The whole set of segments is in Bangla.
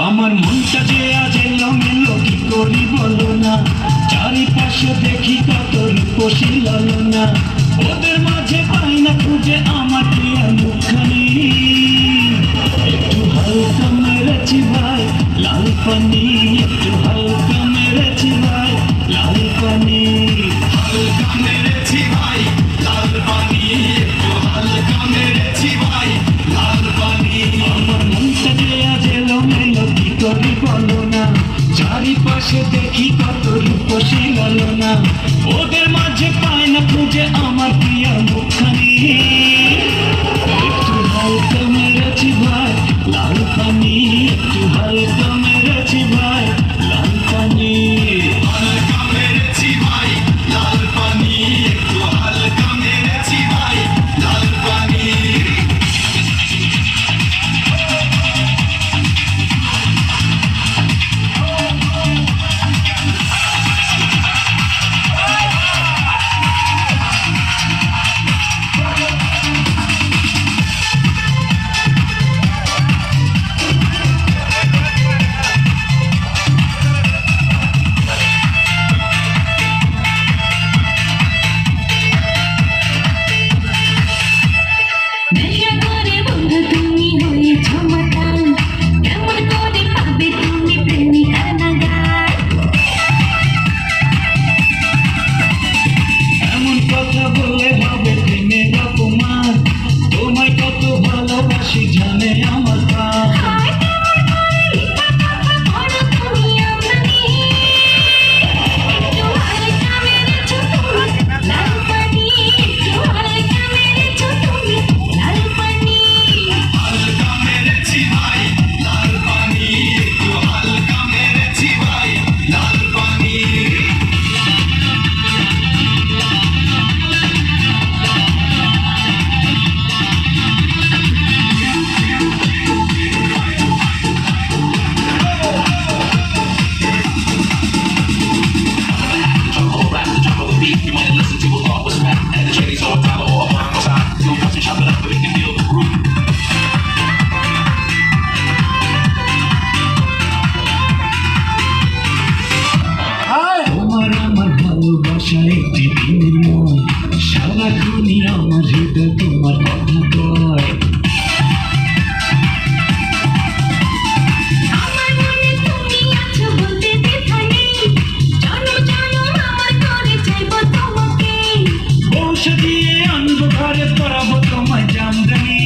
আমার মনটা যে আজ এলোমেলো কি করি বলো না, চারিপাশে দেখি কত রূপসী লালনা, ওদের মাঝে পাই না খুঁজে আমার প্রিয় মুখখানি। একটু হালকা মেরেছি ভাই লাল পানি, একটু হালকা মেরেছি ভাই লাল পানি, হালকা মেরেছি ভাই লাল পানি, একটু হালকা মেরেছি ভাই লাল পানি। আমার মনটা যে আজ এলোমেলো কি করি বলো না, চারিপাশে দেখি কত রূপসী লালনা, ওদের মাঝে পায় না খুঁজে আমার প্রিয় মুখখানি। একটু হালকা মেরেছি ভাই লাল পানি, একটু হালকা মেরেছি ভাই লাল পানি, হালকা মেরেছি ভাই লাল পানি, একটু হালকা মেরেছি ভাই লাল পানি। সারাক্ষণই আমার হৃদয় তোমার কথা কয়, বসে দিয়ে আনবো ঘরে পড়াবো তোমায় জামদানি।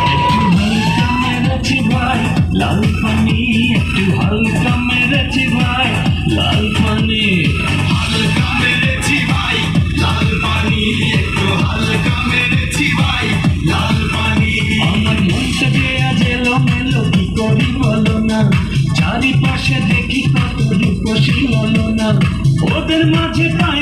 একটু হালকা মেরেছি ভাই লাল পানি, একটু হালকা মেরেছি ভাই লাল পানি, হালকা মেরেছি ভাই লাল পানি, একটু হালকা মেরেছি ভাই লাল পানি। আমার মনটা যে আজ এলোমেলো কি করি বলো না, চারিপাশে দেখি কত রূপসী লালনা, ওদের মাঝে পাই